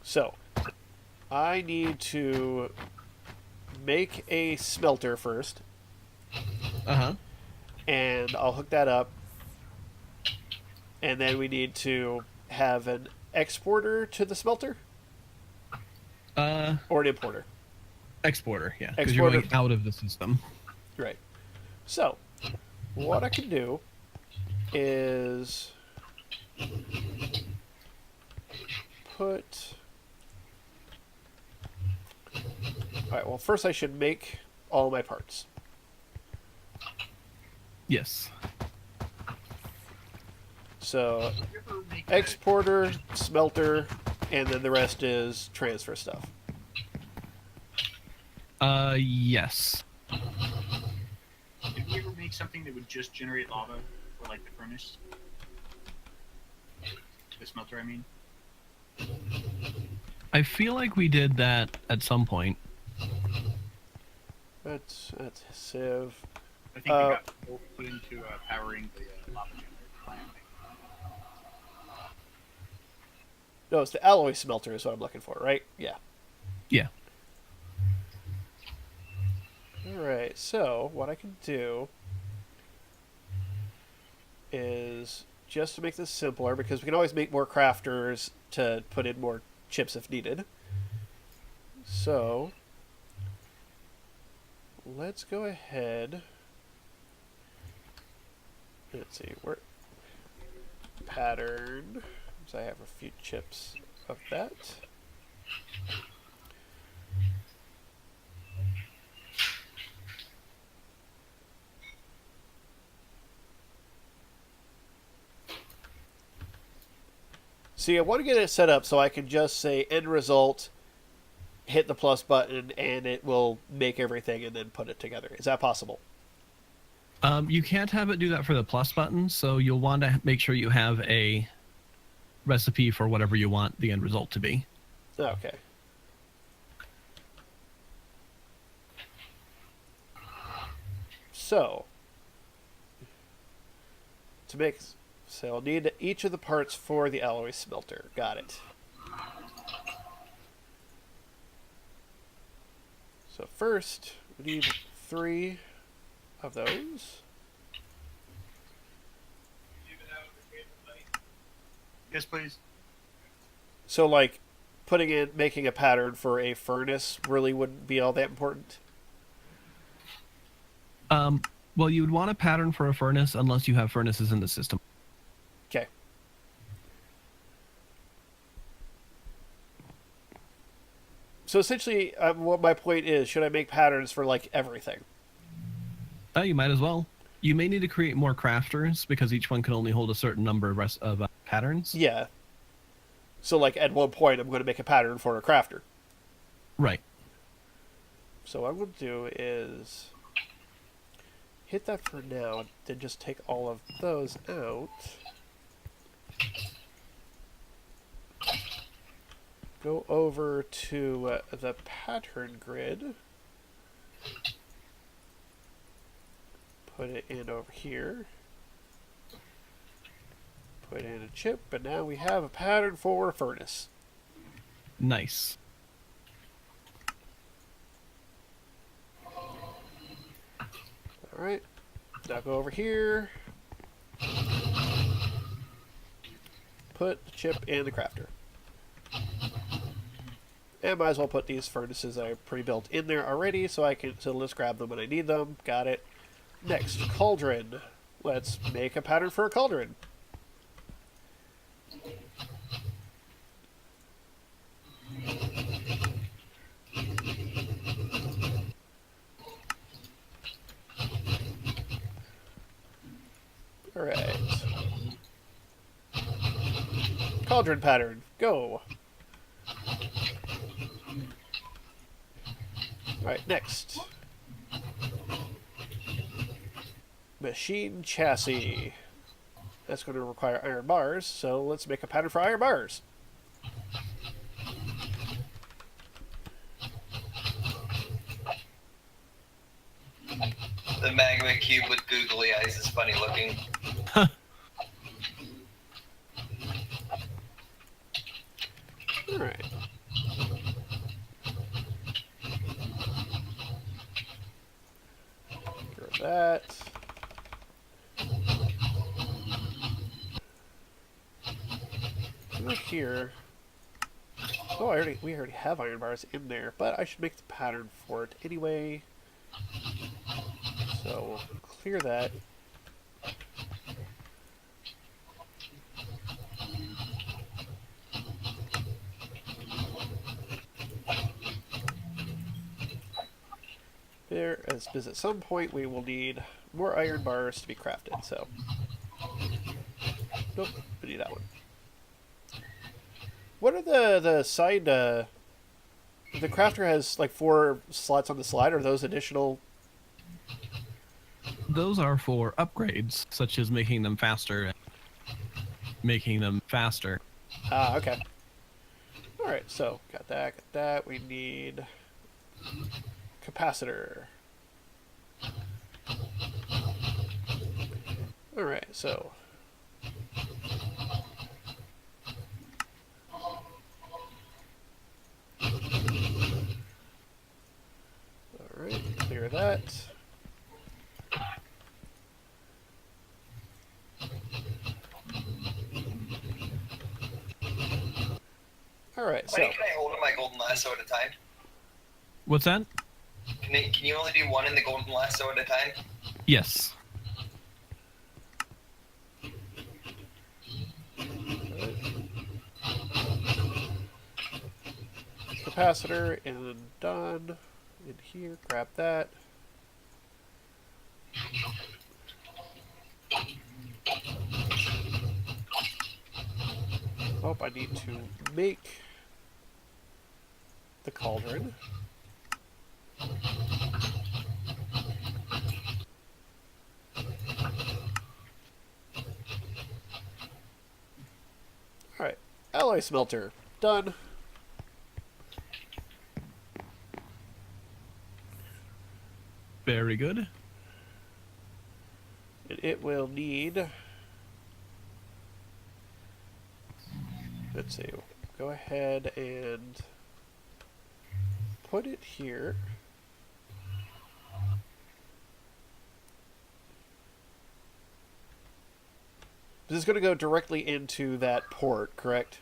So, I need to make a smelter first, Uh-huh. and I'll hook that up. And then we need to have an exporter to the smelter, Uh, or an importer. Exporter, yeah, because you're Exporter, going out of the system. right. So, what I can do is put... Alright, well, first I should make all my parts. Yes. So, exporter, smelter, and then the rest is transfer stuff. Yes. Did we ever make something that would just generate lava for like the furnace? The smelter, I mean. I feel like we did that at some point. That's Civ. I think we got put into powering the lava generator plant. No, it's the alloy smelter is what I'm looking for, right? Yeah. Yeah. Alright, so what I can do is, just to make this simpler, because we can always make more crafters to put in more chips if needed. So, let's go ahead. Let's see, where pattern. So I have a few chips of that. See, I want to get it set up so I can just say end result, hit the plus button, and it will make everything and then put it together. Is that possible? You can't have it do that for the plus button, so you'll want to make sure you have a recipe for whatever you want the end result to be. Okay. So, to make... So I'll need each of the parts for the alloy smelter. Got it. So first, we need 3 of those. Yes, please. So, like, making a pattern for a furnace really wouldn't be all that important? Well, you would want a pattern for a furnace unless you have furnaces in the system. Okay. So essentially, what my point is, should I make patterns for, like, everything? You might as well. You may need to create more crafters because each one can only hold a certain number of patterns. Yeah. So, like, at one point, I'm going to make a pattern for a crafter. Right. So what I'm going to do is hit that for now, and then just take all of those out. Go over to the pattern grid. Put it in over here. Put in a chip, and now we have a pattern for a furnace. Nice. Alright. Now go over here. Put the chip in the crafter. And might as well put these furnaces I pre-built in there already, so let's grab them when I need them. Got it. Next, cauldron. Let's make a pattern for a cauldron. Alright. Cauldron pattern. Go. Alright, next. Machine chassis. That's going to require iron bars, so let's make a pattern for iron bars. The magma cube with googly eyes is funny looking. Alright. that. Over here. Oh, we already have iron bars in there, but I should make the pattern for it anyway. So clear that. There, because at some point we will need more iron bars to be crafted, so. Nope, we need that one. What are the side, the crafter has like 4 slots on the slide, are those additional? Those are for upgrades, such as making them faster. Ah, okay. Alright, so, got that. We need capacitor. Alright, so. Alright, clear that. Alright, so. Buddy, can I hold my golden lasso at a time? What's that? Can you only do one in the golden lasso at a time? Yes. Capacitor and done. In here, grab that. Oh, I need to make the cauldron. Alright, alloy smelter, done. Very good. And it will need... Let's see, go ahead and put it here. This is going to go directly into that port, correct?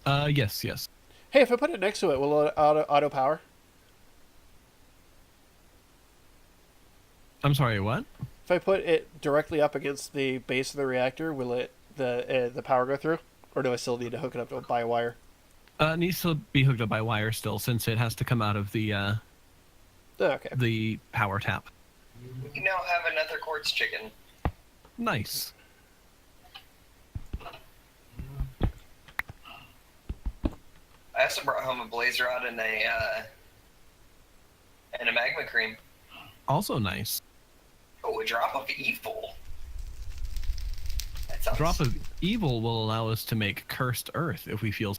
Yes. Hey, if I put it next to it, will it auto power? I'm sorry, what? If I put it directly up against the base of the reactor, will it the power go through? Or do I still need to hook it up by wire? It needs to be hooked up by wire still, since it has to come out of the Okay. the power tap. We now have another quartz chicken. Nice. I also brought home a blaze rod and a magma cream. Also nice. Oh, a drop of evil. That sounds... Drop of evil will allow us to make cursed earth if we feel.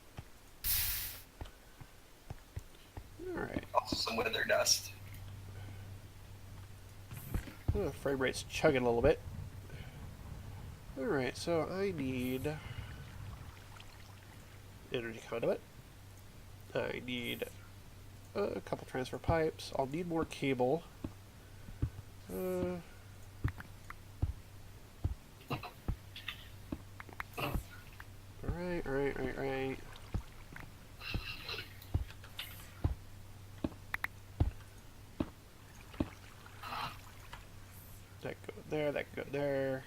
Alright. Also some wither dust. Oh, frame rate's chugging a little bit. Alright, so I need energy conduit. I need a couple transfer pipes. I'll need more cable. Right. That go there, that go there.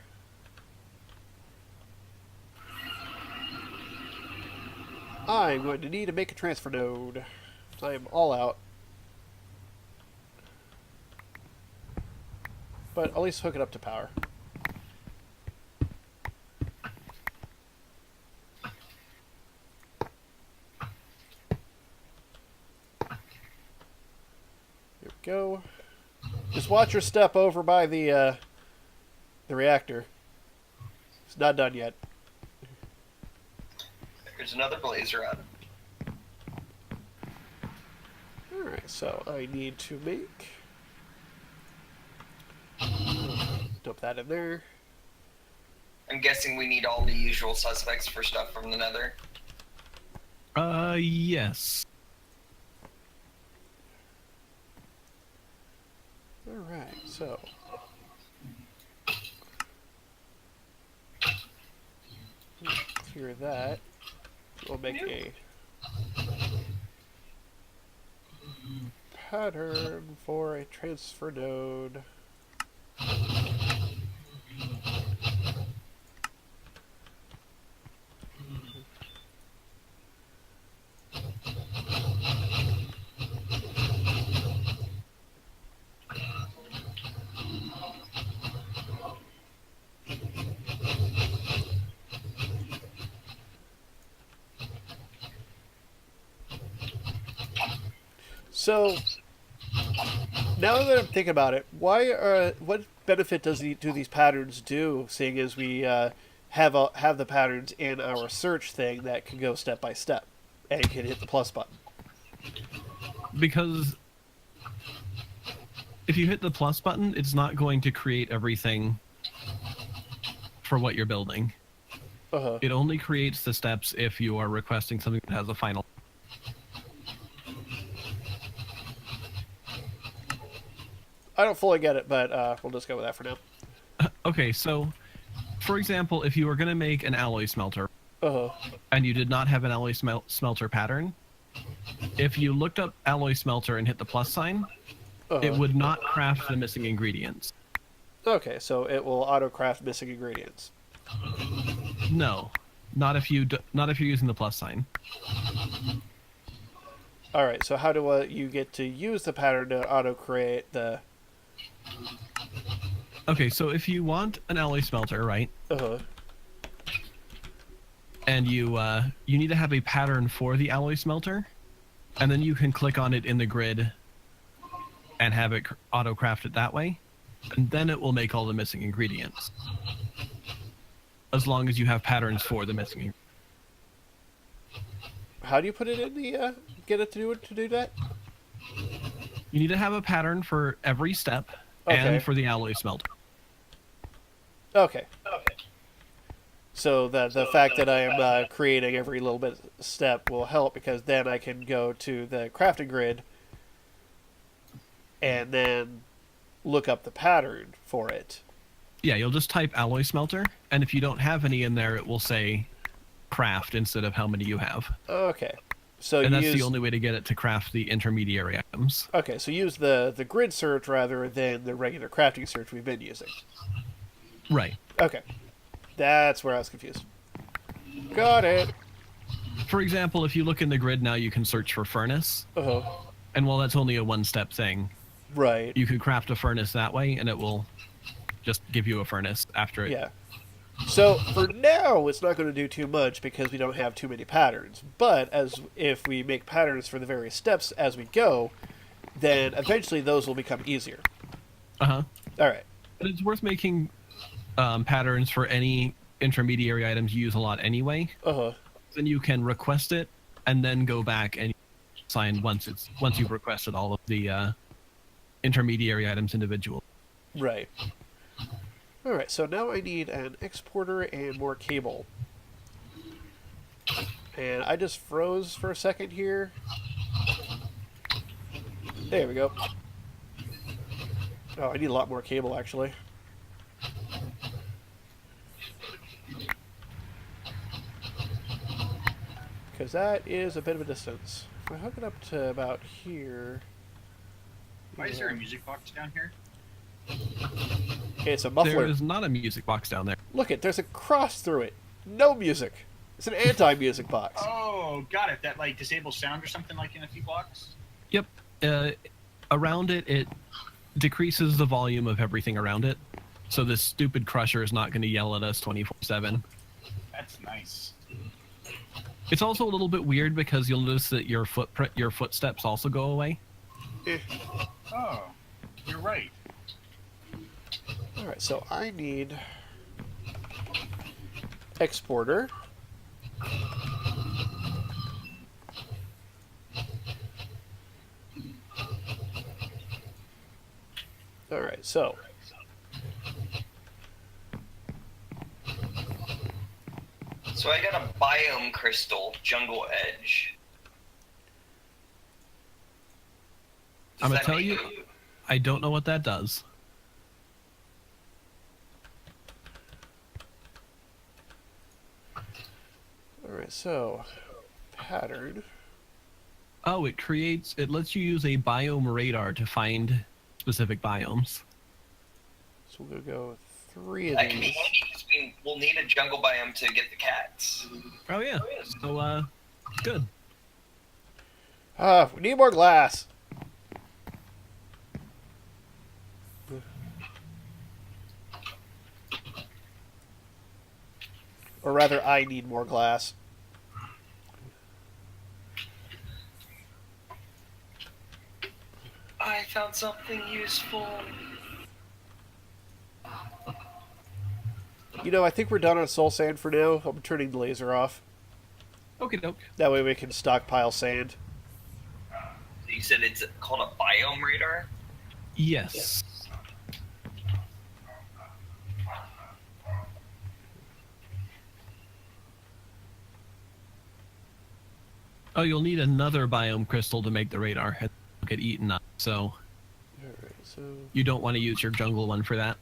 I'm going to need to make a transfer node. I'm all out. But at least hook it up to power. There we go. Just watch your step over by the reactor. It's not done yet. There's another blaze rod. Alright, so I need to make... Dump that in there. I'm guessing we need all the usual suspects for stuff from the Nether. Yes. Alright, so. Clear that. We'll make a pattern for a transfer node. So, now that I'm thinking about it, what benefit do these patterns do, seeing as we have the patterns in our search thing that can go step by step and can hit the plus button? Because if you hit the plus button, it's not going to create everything for what you're building. Uh-huh. It only creates the steps if you are requesting something that has a final. I don't fully get it, but we'll just go with that for now. Okay, so, for example, if you were going to make an alloy smelter, Uh-huh. and you did not have an alloy smelter pattern, if you looked up alloy smelter and hit the plus sign, it would not craft the missing ingredients. Okay, so it will auto-craft missing ingredients. No, not if you're using the plus sign. All right, so how do you get to use the pattern to auto-create the... Okay, so if you want an alloy smelter, right? Uh-huh. And you need to have a pattern for the alloy smelter, and then you can click on it in the grid and have it auto-craft it that way, and then it will make all the missing ingredients. As long as you have patterns for the missing ingredients. How do you put it in the... get it to do that? You need to have a pattern for every step Okay. and for the alloy smelter. Okay. So the fact that I am creating every little bit step will help, because then I can go to the crafting grid and then look up the pattern for it. Yeah, you'll just type alloy smelter, and if you don't have any in there, it will say craft instead of how many you have. Okay. So And that's the only way to get it to craft the intermediary items. Okay, so use the grid search rather than the regular crafting search we've been using. Right. Okay. That's where I was confused. Got it. For example, if you look in the grid now, you can search for furnace. Uh-huh. And while that's only a one-step thing, Right. you could craft a furnace that way, and it will just give you a furnace after it. Yeah. So for now, it's not going to do too much because we don't have too many patterns. But if we make patterns for the various steps as we go, then eventually those will become easier. Uh-huh. All right. But it's worth making patterns for any intermediary items you use a lot anyway. Uh-huh. Then you can request it, and then go back and sign once you've requested all of the intermediary items individually. Right. All right, so now I need an exporter and more cable. And I just froze for a second here. There we go. Oh, I need a lot more cable, actually. Because that is a bit of a distance. If I hook it up to about here... Why is there a music box down here? It's a muffler. There is not a music box down there. Look there's a cross through it. No music. It's an anti-music box. Oh, got it. That like disables sound or something like in a few blocks? Yep. Around it, it decreases the volume of everything around it. So this stupid crusher is not going to yell at us 24/7. That's nice. It's also a little bit weird because you'll notice that your footsteps also go away. Oh, you're right. Alright, so I need exporter. Alright, so I got a biome crystal, jungle edge. I'm Does gonna that tell make you. I don't know what that does. Alright, so pattern. Oh, it lets you use a biome radar to find specific biomes. So we'll go 3 of That can be these. handy because we'll need a jungle biome to get the cats. Oh yeah. So good. We need more glass. Or rather, I need more glass. I found something useful. You know, I think we're done on soul sand for now. I'm turning the laser off. Okie doke. That way we can stockpile sand. You said it's called a biome radar? Yes. Oh, you'll need another biome crystal to make the radar. It'll get eaten up, so Alright, so... you don't want to use your jungle one for that.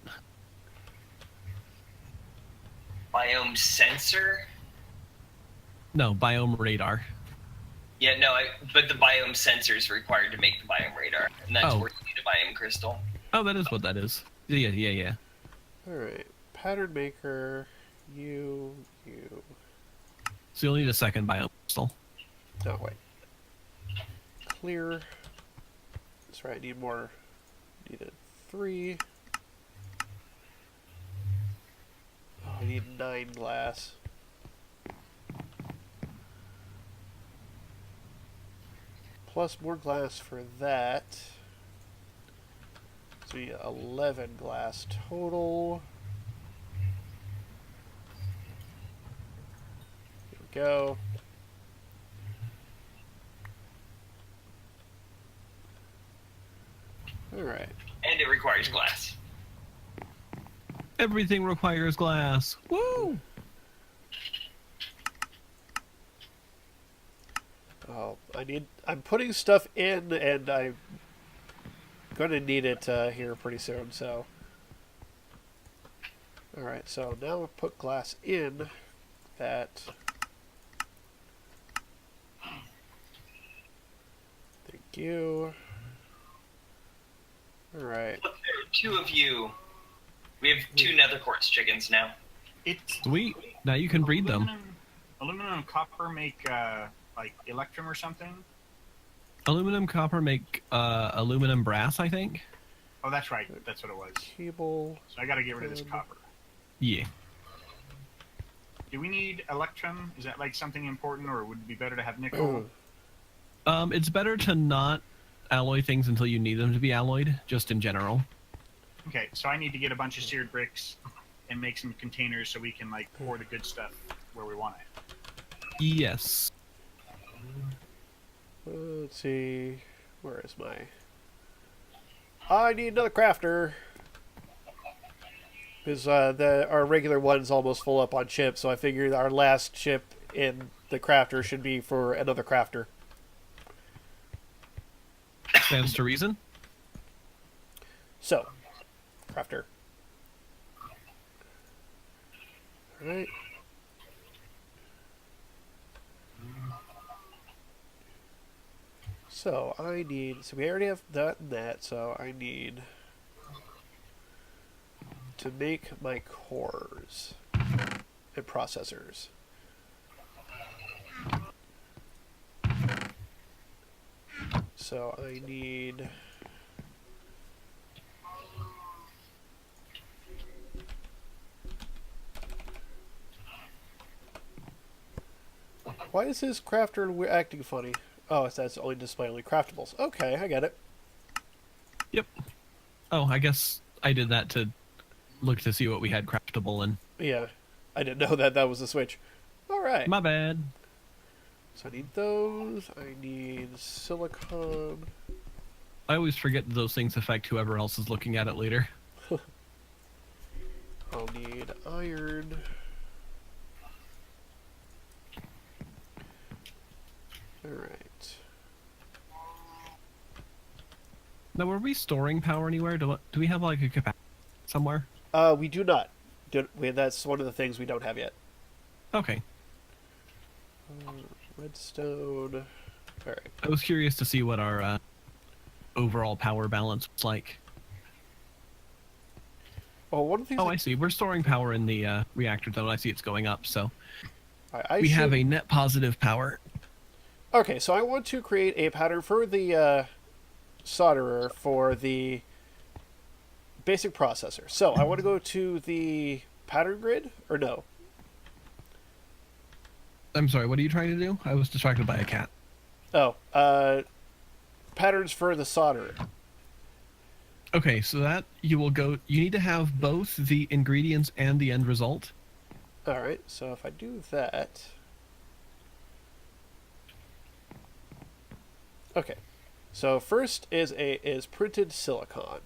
Biome sensor? No, biome radar. Yeah, no, but the biome sensor is required to make the biome radar, and that's Oh. where you need a biome crystal. Oh, that is what that is. Yeah. Alright. Pattern maker. You. So you'll need a second biome crystal. Oh, wait. Clear. That's right, I need more. Needed 3. Oh, I need 9 glass. Plus more glass for that. So we need 11 glass total. Here we go. Alright. And it requires glass. Everything requires glass. Woo! Oh, I'm putting stuff in, and I'm gonna need it here pretty soon, so. Alright, so now we'll put glass in that. Thank you. Alright. Look, there are 2 of you. We have 2 nether quartz chickens now. It's Sweet. Now you can breed them. Aluminum and copper make like electrum or something. Aluminum, copper make aluminum brass, I think. Oh, that's right. That's what it was. Cable. So I got to get rid of this copper. Yeah. Do we need electrum? Is that like something important, or would it be better to have nickel? It's better to not alloy things until you need them to be alloyed, just in general. Okay, so I need to get a bunch of seared bricks and make some containers so we can like pour the good stuff where we want it. Yes. Let's see. Where is my... I need another crafter. Because our regular one's almost full up on chips, so I figured our last chip in the crafter should be for another crafter. Stands to reason. So, crafter. Alright. So, I need... So, we already have that and that, so I need... to make my cores and processors. So I need... Why is this crafter acting funny? Oh, it's that's only display only craftables. Okay, I get it. Yep. Oh, I guess I did that to look to see what we had craftable in. Yeah, I didn't know that was the switch. All right. My bad. So I need those. I need silicon. I always forget that those things affect whoever else is looking at it later. I'll need iron. Alright. Now, were we storing power anywhere? Do we have like a capacity somewhere? We do not. That's one of the things we don't have yet. Okay. Redstone. All right. I was curious to see what our overall power balance was like. Well, one of the things Oh, I see. We're storing power in the reactor, though. I see it's going up, so I we should... have a net positive power. Okay, so I want to create a pattern for the solderer for the basic processor. So I want to go to the pattern grid, or no? I'm sorry, what are you trying to do? I was distracted by a cat. Oh, patterns for the solderer. Okay, so that you need to have both the ingredients and the end result. All right, so if I do that... Okay, so first is printed silicon.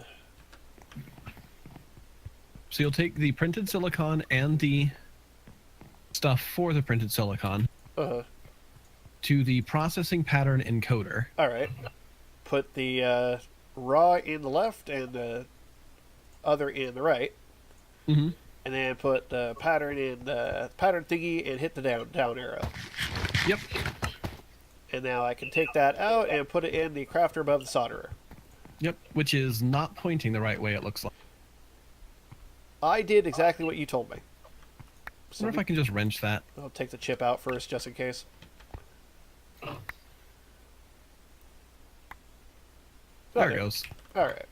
So you'll take the printed silicon and the stuff for the printed silicon to the processing pattern encoder. All right, put the raw in the left and the other in the right. Mm-hmm. And then put the pattern in the pattern thingy and hit the down arrow. Yep. And now I can take that out and put it in the crafter above the solderer. Yep, which is not pointing the right way, it looks like. I did exactly what you told me. I So wonder if I can just wrench that. I'll take the chip out first, just in case. There Okay. it goes. All right.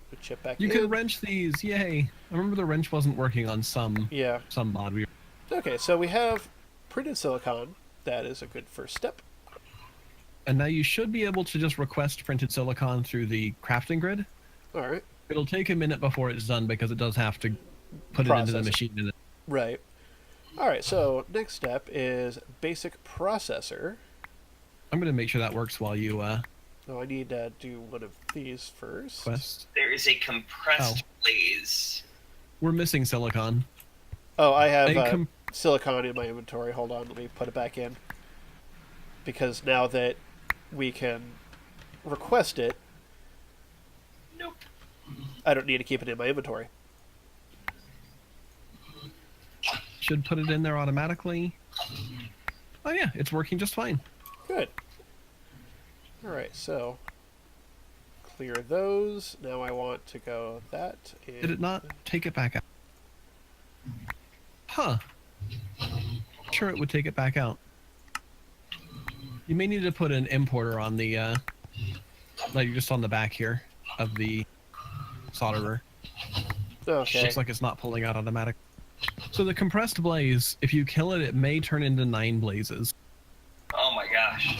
Put chip back You in. can wrench these, yay. I remember the wrench wasn't working on some Yeah. mod. Okay, so we have printed silicon. That is a good first step. And now you should be able to just request printed silicon through the crafting grid. All right. It'll take a minute before it's done because it does have to put it into the Process it. machine. Right. All right, so next step is basic processor. I'm going to make sure that works while you Oh, I need to do one of these first. quest. There is a compressed blaze. We're missing silicon. Oh, I have A silicon in my inventory. Hold on, let me put it back in. Because now that we can request it, Nope. I don't need to keep it in my inventory. Should put it in there automatically. Oh yeah, it's working just fine. Good. All right, so clear those. Now I want to go that. And Did it not take it back out? Huh. Sure, it would take it back out. You may need to put an importer on the, like just on the back here of the solderer. Okay. Looks like it's not pulling out automatic. So the compressed blaze, if you kill it, it may turn into 9 blazes. Oh my gosh.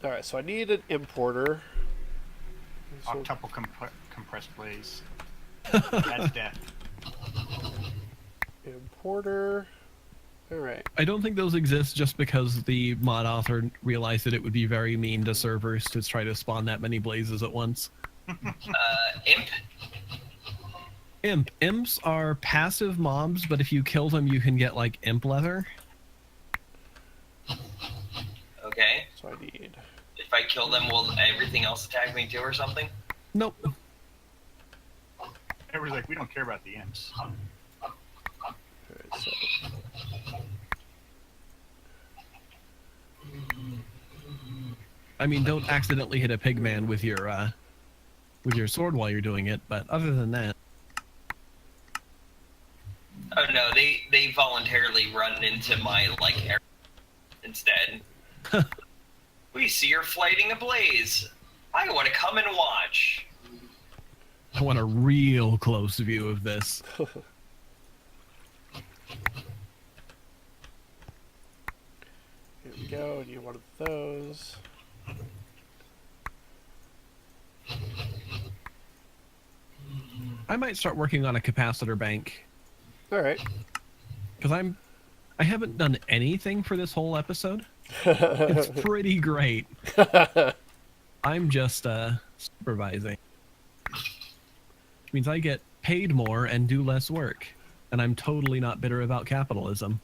All right, so I need an importer. So, Octuple compressed blaze. That's death. importer. All right. I don't think those exist just because the mod author realized that it would be very mean to servers to try to spawn that many blazes at once. Imp. Imps are passive mobs, but if you kill them, you can get like imp leather. Okay. So I need. If I kill them, will everything else attack me too or something? Nope. Everybody's like, we don't care about the imps. All right, so. I mean, don't accidentally hit a pigman with your sword while you're doing it. But other than that, Oh no, they voluntarily run into my like area instead. We see you're flighting a blaze. I want to come and watch. I want a real close view of this. Here we go. I need one of those. I might start working on a capacitor bank All right. because I haven't done anything for this whole episode. It's pretty great. I'm just supervising. Which means I get paid more and do less work. And I'm totally not bitter about capitalism.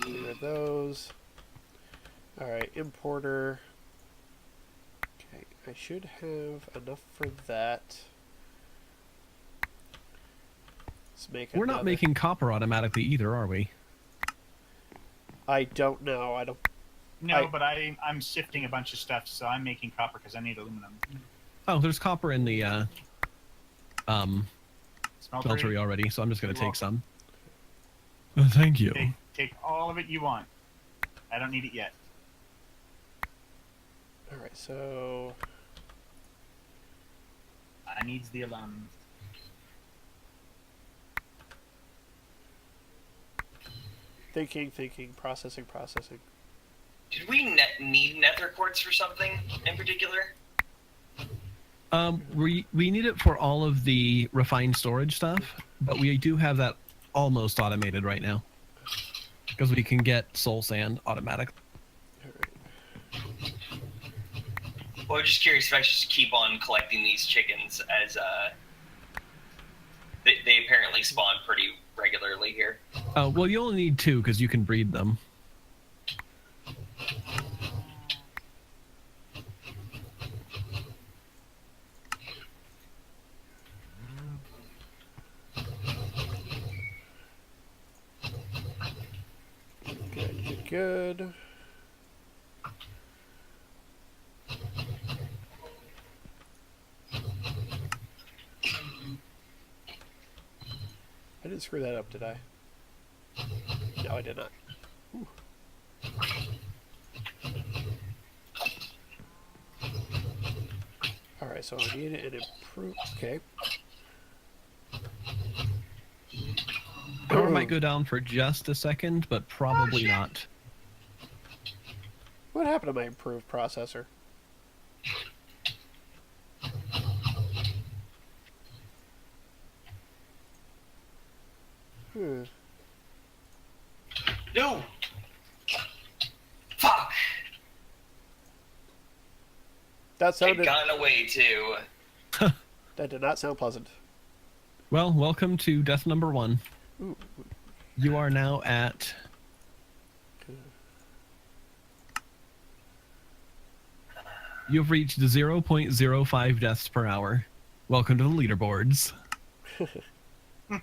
Clear those. Alright, importer. Okay, I should have enough for that. Let's make We're not another. making copper automatically either, are we? I don't know. I don't. No, but I'm sifting a bunch of stuff, so I'm making copper because I need aluminum. Oh, there's copper in the Smeltery. smeltery already, so I'm just going to You're take some. Thank you. Take all of it you want. I don't need it yet. Alright, so. I needs the alum. Thinking, processing. Did we need nether quartz for something in particular? We need it for all of the refined storage stuff, but we do have that almost automated right now. Because we can get soul sand automatically. Alright. Well, I'm just curious if I should just keep on collecting these chickens as they apparently spawn pretty regularly here. Well, you only need 2 because you can breed them. Good. I didn't screw that up, did I? No, I did not. Ooh. Alright, so I need an improve. Okay. Power might go down for just a second, but probably not. What happened to my improved processor? No! Fuck! That It sounded. got away too. That did not sound pleasant. Well, welcome to death number 1. Ooh. You are now at... You've reached 0.05 deaths per hour. Welcome to the leaderboards.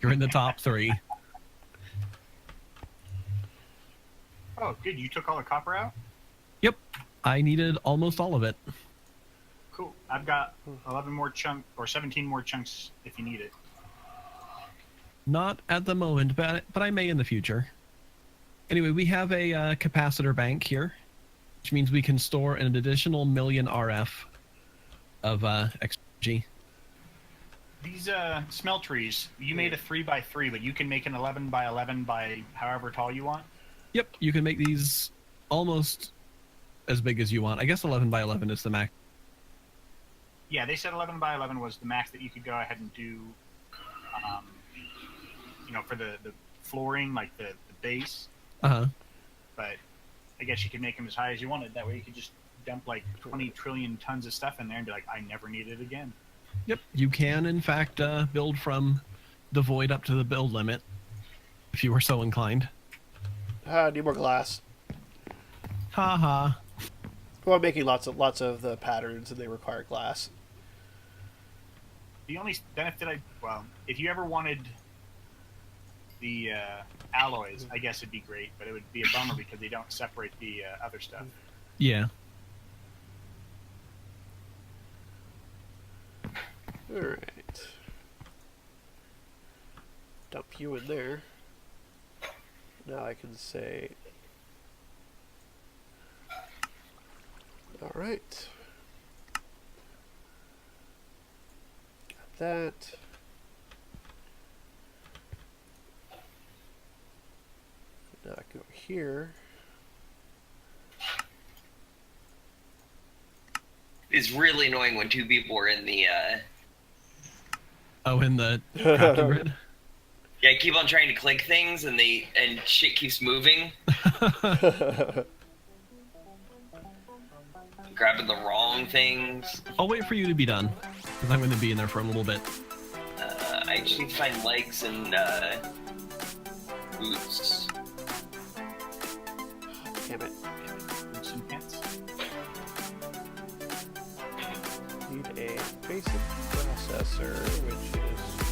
You're in the top 3. Oh, good. You took all the copper out? Yep. I needed almost all of it. Cool. I've got 11 more chunks, or 17 more chunks if you need it. Not at the moment, but I may in the future. Anyway, we have a capacitor bank here, which means we can store an additional 1,000,000 RF of XG. These smelteries, you made a 3x3, but you can make an 11x11 by however tall you want. Yep, you can make these almost as big as you want. I guess 11x11 is the max. Yeah, they said 11x11 was the max that you could go ahead and do, for the flooring, like the base. Uh-huh. But I guess you could make them as high as you wanted. That way you could just dump like 20 trillion tons of stuff in there and be like, I never need it again. Yep, you can in fact build from the void up to the build limit, if you were so inclined. Need more glass. Haha. Well, I'm making lots of the patterns, and they require glass. The only benefit if you ever wanted the alloys, I guess it'd be great, but it would be a bummer because they don't separate the other stuff. Yeah. Alright. Dump you in there. Now I can say... Alright. Got that. Now I go here. It's really annoying when 2 people are in the Oh, in the crafting grid? Yeah, I keep on trying to click things and shit keeps moving. Grabbing the wrong things. I'll wait for you to be done, because I'm going to be in there for a little bit. I just need to find legs and boots. Damn it. Some pants. Need a basic processor, which is